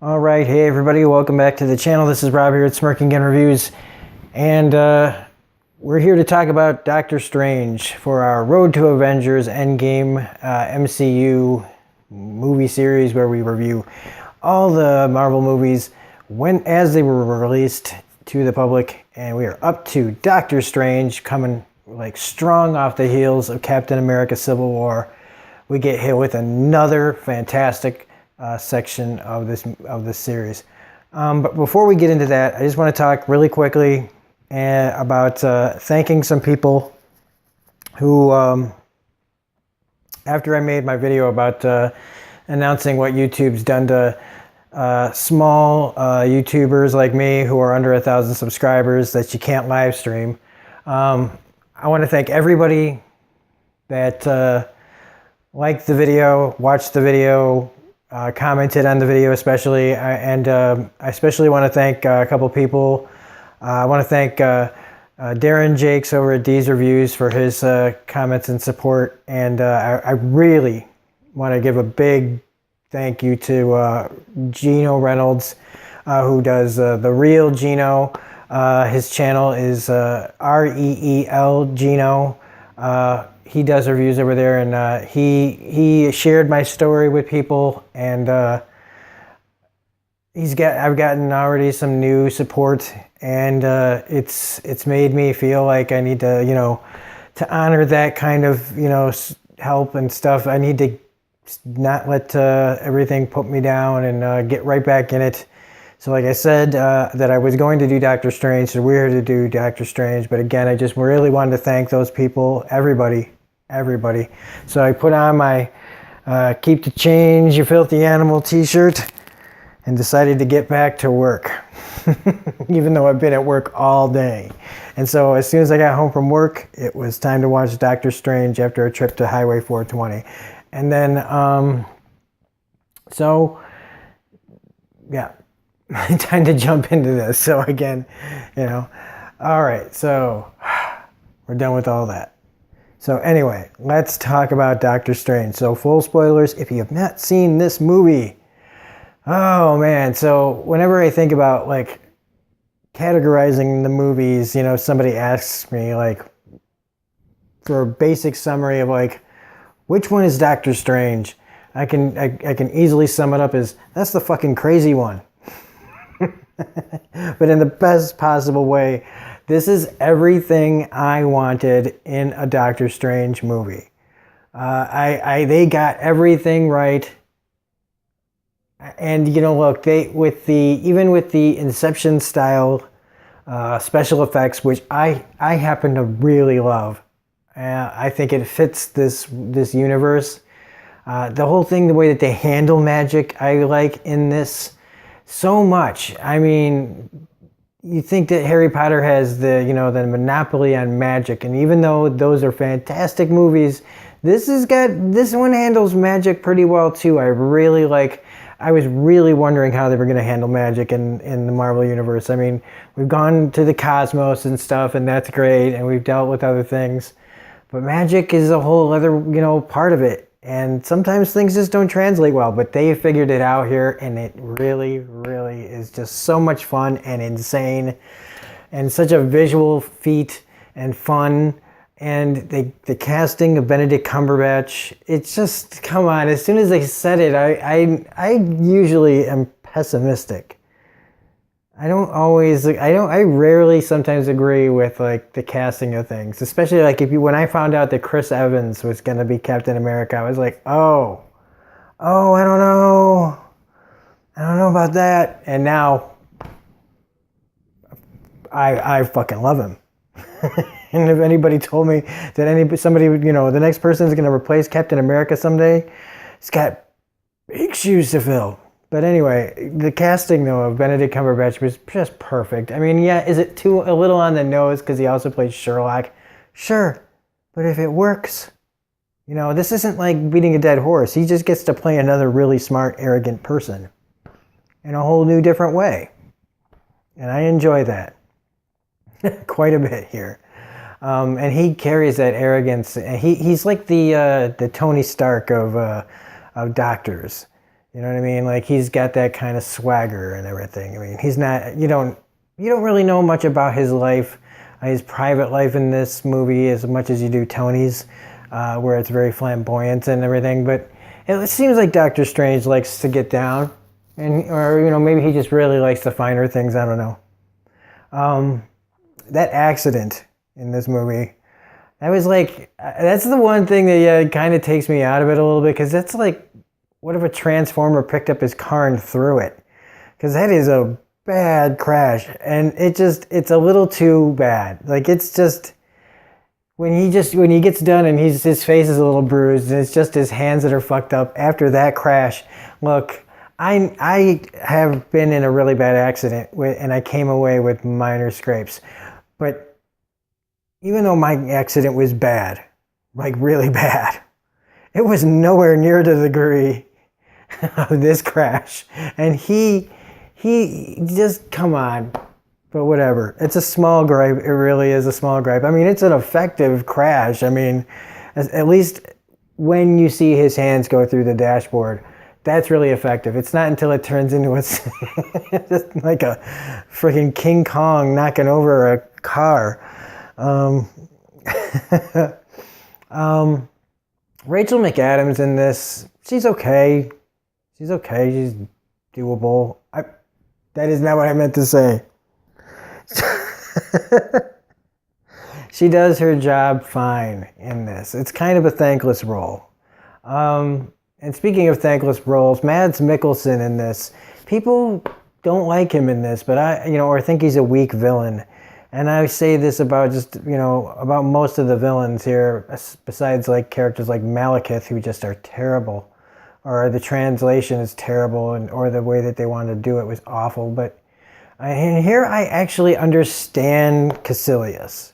All right, hey everybody, welcome back to the channel. This is Rob here at Smirking Gun Reviews, and we're here to talk about Doctor Strange for our Road to Avengers Endgame MCU movie series, where we review all the Marvel movies as they were released to the public, and we are up to Doctor Strange, coming like strong off the heels of Captain America: Civil War. We get hit with another fantastic section of this series. But before we get into that, I just want to talk really quickly about thanking some people who, after I made my video about announcing what YouTube's done to small YouTubers like me who are under 1,000 subscribers that you can't live stream. I want to thank everybody that liked the video, watched the video, commented on the video especially, and I especially want to thank a couple people. I want to thank Darren Jakes over at D's Reviews for his comments and support, and I really want to give a big thank you to Gino Reynolds, who does The Real Gino. His channel is REEL Gino. He does reviews over there, and he shared my story with people, and I've gotten already some new support, and it's made me feel like I need to to honor that kind of help and stuff. I need to not let everything put me down, and get right back in it. So like I said, that I was going to do Doctor Strange, so we're here to do Doctor Strange, but again, I just really wanted to thank those people, everybody. So I put on my Keep the Change, You Filthy Animal t-shirt and decided to get back to work, even though I've been at work all day. And so as soon as I got home from work, it was time to watch Doctor Strange after a trip to Highway 420. And then, so, yeah, time to jump into this. So again, all right, so we're done with all that. So anyway, let's talk about Doctor Strange. So full spoilers if you have not seen this movie. Oh man, so whenever I think about like categorizing the movies, somebody asks me like for a basic summary of like which one is Doctor Strange, I can easily sum it up as that's the fucking crazy one. But in the best possible way. This is everything I wanted in a Doctor Strange movie. They got everything right. And look, even with the Inception style special effects, which I happen to really love. I think it fits this universe. The whole thing, the way that they handle magic, I like in this so much. I mean, you think that Harry Potter has the monopoly on magic, and even though those are fantastic movies, this one handles magic pretty well too. I was really wondering how they were going to handle magic in the Marvel universe. I mean, we've gone to the cosmos and stuff, and that's great, and we've dealt with other things, but magic is a whole other part of it. And sometimes things just don't translate well, but they figured it out here, and it really, really is just so much fun and insane, and such a visual feat and fun. And the casting of Benedict Cumberbatch, it's just, come on. As soon as they said it, I usually am pessimistic. I rarely sometimes agree with like the casting of things, especially like when I found out that Chris Evans was going to be Captain America, I was like, oh, I don't know about that. And now I fucking love him. And if anybody told me that somebody, the next person is going to replace Captain America someday, he's got big shoes to fill. But anyway, the casting, though, of Benedict Cumberbatch was just perfect. I mean, yeah, is it a little on the nose because he also plays Sherlock? Sure. But if it works, this isn't like beating a dead horse. He just gets to play another really smart, arrogant person in a whole new, different way. And I enjoy that quite a bit here. And he carries that arrogance. He's like the Tony Stark of doctors. You know what I mean? Like he's got that kind of swagger and everything. I mean, he's not. You don't really know much about his life, his private life in this movie as much as you do Tony's, where it's very flamboyant and everything. But it seems like Doctor Strange likes to get down, or maybe he just really likes the finer things. I don't know. That accident in this movie, that's the one thing that kind of takes me out of it a little bit, because that's like, what if a transformer picked up his car and threw it? Because that is a bad crash, and it's a little too bad. Like, it's just when he gets done and his face is a little bruised and it's just his hands that are fucked up after that crash. Look, I have been in a really bad accident and I came away with minor scrapes, but even though my accident was bad, like really bad, it was nowhere near to the degree of this crash. And he just, come on. But whatever. It's a small gripe. It really is a small gripe. I mean, it's an effective crash. I mean, at least when you see his hands go through the dashboard, that's really effective. It's not until it turns into just like a freaking King Kong knocking over a car. Rachel McAdams in this, she's okay. She's okay. She's doable. That is not what I meant to say. She does her job fine in this. It's kind of a thankless role. And speaking of thankless roles, Mads Mikkelsen in this, people don't like him in this, but or think he's a weak villain. And I say this about about most of the villains here, besides like characters like Malekith, who just are terrible, or the translation is terrible, or the way that they wanted to do it was awful. But and here I actually understand Caecilius.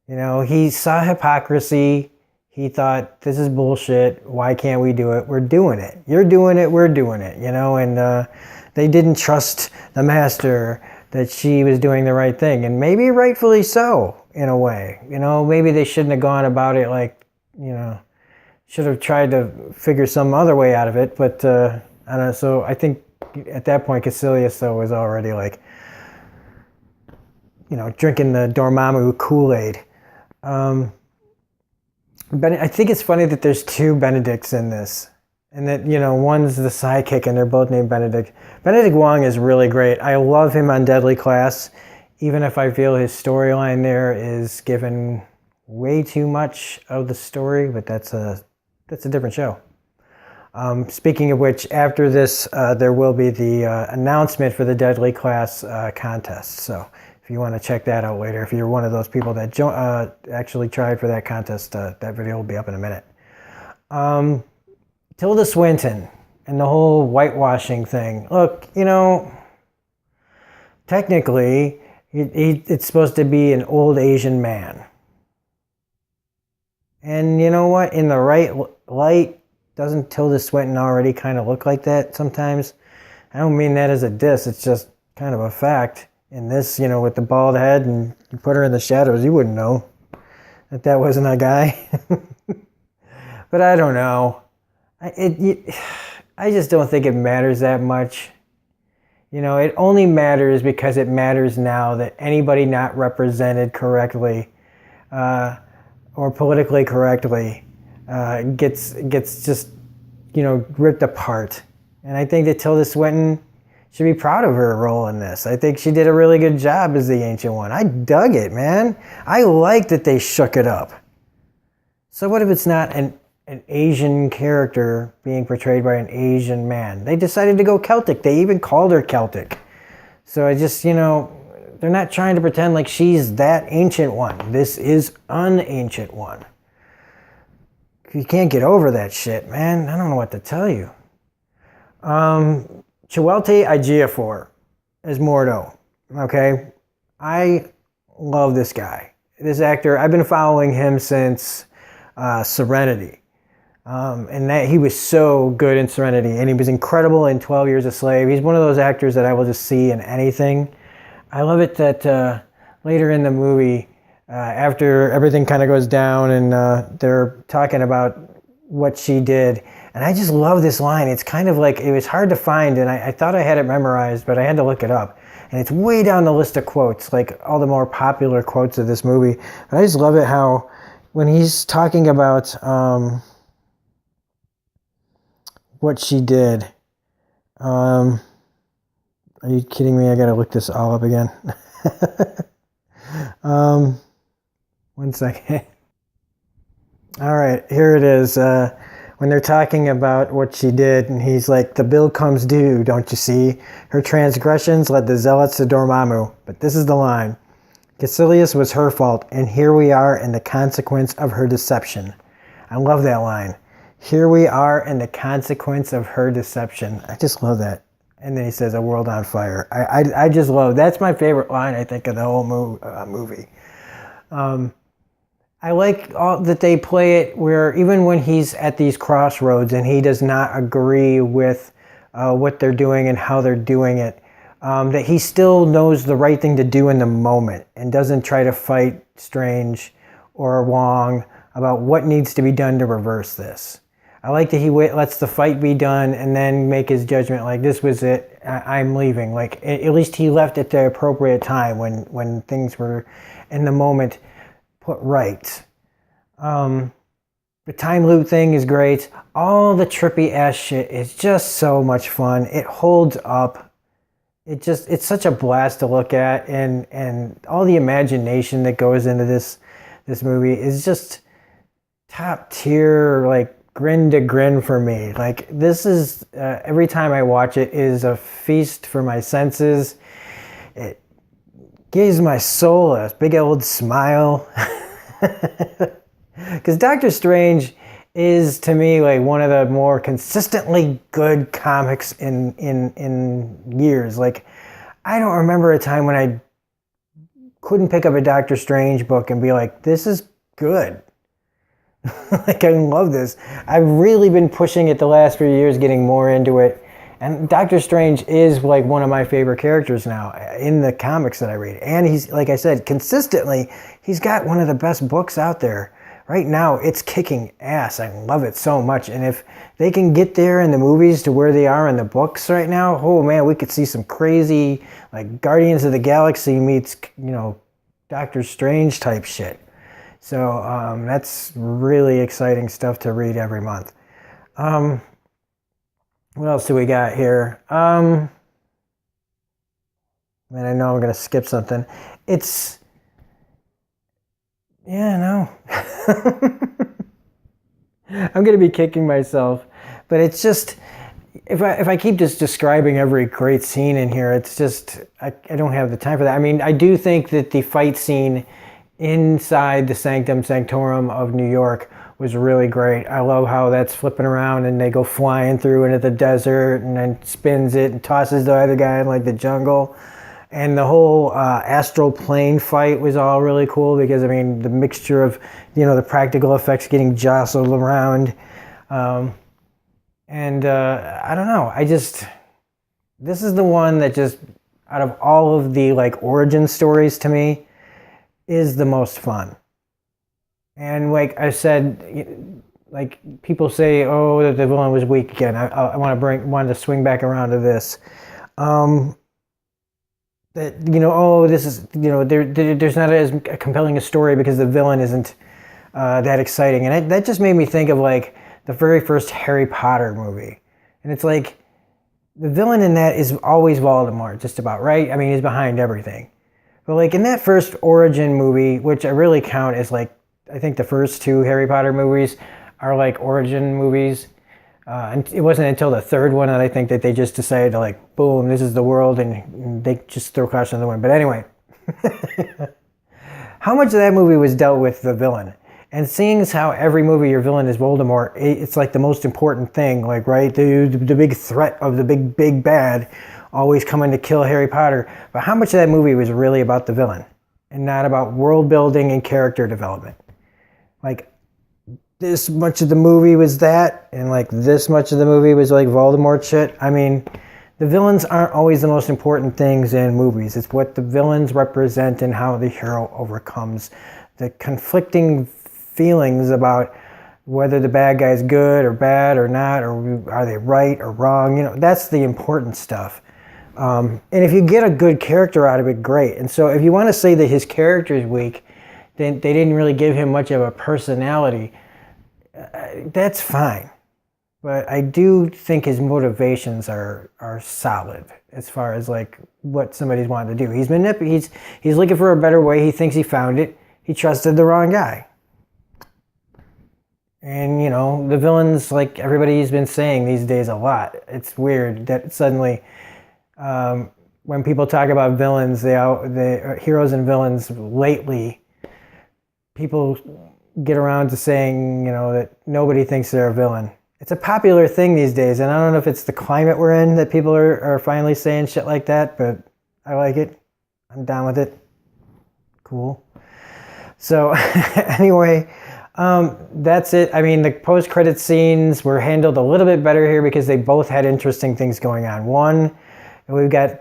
He saw hypocrisy. He thought, this is bullshit. Why can't we do it? We're doing it. You're doing it. We're doing it. And they didn't trust the master that she was doing the right thing. And maybe rightfully so, in a way. Maybe they shouldn't have gone about it like, should have tried to figure some other way out of it. But I don't know. So I think at that point, Caecilius, though, was already like, drinking the Dormammu Kool-Aid. But I think it's funny that there's two Benedicts in this. And that, one's the sidekick and they're both named Benedict. Benedict Wong is really great. I love him on Deadly Class, even if I feel his storyline there is given way too much of the story, but that's a different show. Speaking of which, after this, there will be the announcement for the Deadly Class contest. So if you want to check that out later, if you're one of those people that actually tried for that contest, that video will be up in a minute. Tilda Swinton and the whole whitewashing thing. Look, technically, it's supposed to be an old Asian man. And you know what? In the right light, doesn't Tilda Swinton already kind of look like that sometimes? I don't mean that as a diss. It's just kind of a fact. In this, with the bald head, and you put her in the shadows, you wouldn't know that wasn't a guy. But I don't know. I just don't think it matters that much. It only matters because it matters now that anybody not represented correctly or politically correctly gets just, ripped apart. And I think that Tilda Swinton should be proud of her role in this. I think she did a really good job as the Ancient One. I dug it, man. I like that they shook it up. So what if it's not an Asian character being portrayed by an Asian man? They decided to go Celtic. They even called her Celtic. So I just, they're not trying to pretend like she's that Ancient One. This is an Ancient One. You can't get over that shit, man. I don't know what to tell you. Chiwetel Ejiofor as Mordo. Okay? I love this guy. This actor, I've been following him since Serenity. And that he was so good in Serenity. And he was incredible in 12 Years a Slave. He's one of those actors that I will just see in anything. I love it that later in the movie, after everything kind of goes down and they're talking about, what she did. And I just love this line. It's kind of like, it was hard to find, and I thought I had it memorized, but I had to look it up. And it's way down the list of quotes, like all the more popular quotes of this movie. But I just love it how, when he's talking about what she did, are you kidding me? I gotta look this all up again. 1 second. All right, here it is. When they're talking about what she did, and he's like, the bill comes due, don't you see? Her transgressions led the zealots to Dormammu. But this is the line. Caecilius was her fault, and here we are in the consequence of her deception. I love that line. Here we are in the consequence of her deception. I just love that. And then he says, a world on fire. I just love, that's my favorite line, I think, of the whole movie. I like that they play it where even when he's at these crossroads and he does not agree with what they're doing and how they're doing it, that he still knows the right thing to do in the moment and doesn't try to fight Strange or Wong about what needs to be done to reverse this. I like that he lets the fight be done and then make his judgment like, this was it, I'm leaving. Like, at least he left at the appropriate time when things were in the moment put right. The time loop thing is great. All the trippy ass shit is just so much fun. It holds up. It's such a blast to look at, and all the imagination that goes into this movie is just top tier, like grin to grin for me. Like, this is every time I watch it is a feast for my senses. It gives my soul a big old smile. Because Doctor Strange is, to me, like one of the more consistently good comics in years. Like, I don't remember a time when I couldn't pick up a Doctor Strange book and be like, this is good. Like, I love this. I've really been pushing it the last few years, getting more into it. And Doctor Strange is like one of my favorite characters now in the comics that I read. And he's, like I said, consistently, he's got one of the best books out there. Right now, it's kicking ass. I love it so much. And if they can get there in the movies to where they are in the books right now, oh man, we could see some crazy, like Guardians of the Galaxy meets, Doctor Strange type shit. So that's really exciting stuff to read every month. What else do we got here? Man, I know I'm going to skip something. No. I'm going to be kicking myself. But it's just, if I keep just describing every great scene in here, it's just, I don't have the time for that. I mean, I do think that the fight scene inside the Sanctum Sanctorum of New York was really great. I love how that's flipping around and they go flying through into the desert and then spins it and tosses the other guy in like the jungle. And the whole astral plane fight was all really cool because, I mean, the mixture of, the practical effects getting jostled around. I don't know. This is the one that just, out of all of the like origin stories to me, is the most fun. And like I said, like people say, oh, that the villain was weak again. I wanted to swing back around to this. That, this is, there's not as compelling a story because the villain isn't that exciting. And that just made me think of like the very first Harry Potter movie. And it's like, the villain in that is always Voldemort, just about, right? I mean, he's behind everything. But like in that first origin movie, which I really count as like, I think the first two Harry Potter movies are like origin movies. And it wasn't until the third one that I think that they just decided to like, boom, this is the world, and they just throw caution to the wind. But anyway, how much of that movie was dealt with the villain? And seeing as how every movie your villain is Voldemort, it's like the most important thing, like, right? The big threat of the big bad always coming to kill Harry Potter. But how much of that movie was really about the villain and not about world building and character development? Like, this much of the movie was that, and like this much of the movie was like Voldemort shit. I mean, the villains aren't always the most important things in movies. It's what the villains represent and how the hero overcomes the conflicting feelings about whether the bad guy's good or bad or not, or are they right or wrong. You know, that's the important stuff. And if you get a good character out of it, great. And so if you want to say that his character is weak, then they didn't really give him much of a personality, that's fine. But I do think his motivations are solid as far as like what somebody's wanting to do. He's looking for a better way. He thinks he found it. He trusted the wrong guy. And you know, the villains, like everybody's been saying these days a lot. It's weird that suddenly when people talk about villains, the heroes and villains lately, people get around to saying, you know, that nobody thinks they're a villain. It's a popular thing these days, and I don't know if it's the climate we're in that people are finally saying shit like that, but I like it. I'm down with it. Cool. So anyway, that's it. I mean, the post-credit scenes were handled a little bit better here because they both had interesting things going on. One, we've got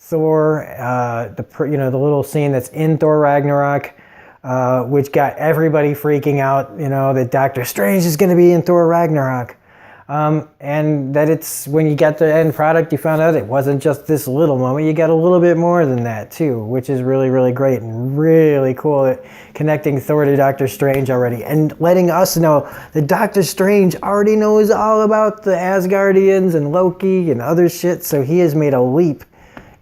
Thor, the little scene that's in Thor Ragnarok, which got everybody freaking out, you know, that Doctor Strange is going to be in Thor Ragnarok. And that it's, when you got the end product, you found out it wasn't just this little moment. You got a little bit more than that too, which is really, really great and really cool, that connecting Thor to Doctor Strange already and letting us know that Doctor Strange already knows all about the Asgardians and Loki and other shit. So he has made a leap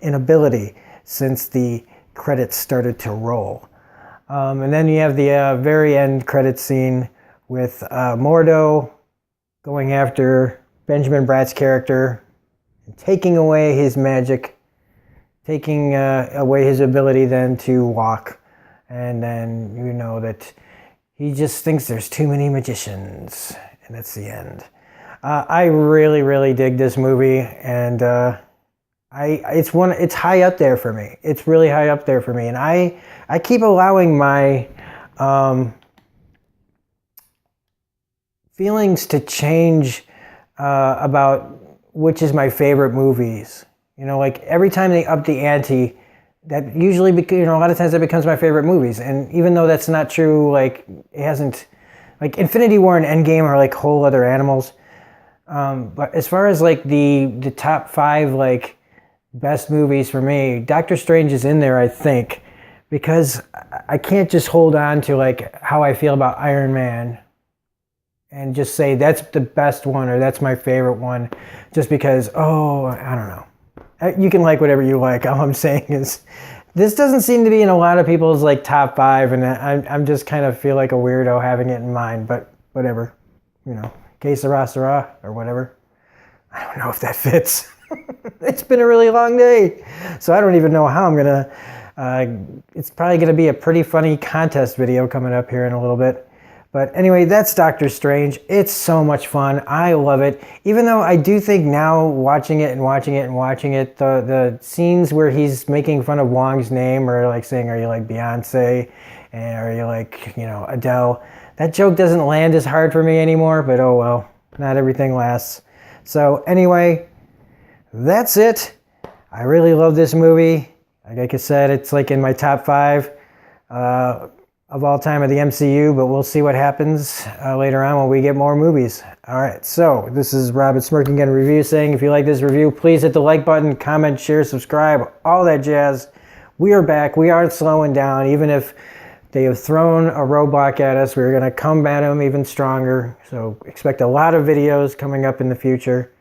in ability since the credits started to roll. And then you have the very end credit scene with Mordo going after Benjamin Bratt's character, and taking away his magic, taking away his ability then to walk. And then you know that he just thinks there's too many magicians, and that's the end. I really, really dig this movie, and it's high up there for me. It's really high up there for me, and I keep allowing my feelings to change about which is my favorite movies. You know, like every time they up the ante, that usually, a lot of times that becomes my favorite movies. And even though that's not true, like it hasn't, like Infinity War and Endgame are like whole other animals. But as far as like the top 5 like best movies for me, Doctor Strange is in there, I think, because I can't just hold on to like how I feel about Iron Man and just say that's the best one or that's my favorite one just because, I don't know. You can like whatever you like. All I'm saying is this doesn't seem to be in a lot of people's like top 5, and I'm just kind of feel like a weirdo having it in mind, but whatever, you know, que sera, sera, or whatever. I don't know if that fits. It's been a really long day, so I don't even know how I'm gonna, it's probably gonna be a pretty funny contest video coming up here in a little bit. But anyway, that's Doctor Strange. It's so much fun. I love it. Even though I do think now, watching it, the scenes where he's making fun of Wong's name, or like saying, are you like Beyonce? And are you like, you know, Adele? That joke doesn't land as hard for me anymore, but oh well. Not everything lasts. So anyway, that's it. I really love this movie. Like I said, it's like in my top 5. Of all time of the MCU, but we'll see what happens later on when we get more movies. All right, so this is Robin Smirking Again Review saying, if you like this review, please hit the like button, comment, share, subscribe, all that jazz. We are back. We aren't slowing down. Even if they have thrown a roadblock at us, we're going to come at them even stronger. So expect a lot of videos coming up in the future.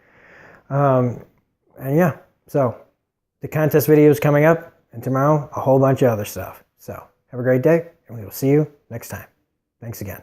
And yeah, so the contest video is coming up, and tomorrow a whole bunch of other stuff. So have a great day, and we will see you next time. Thanks again.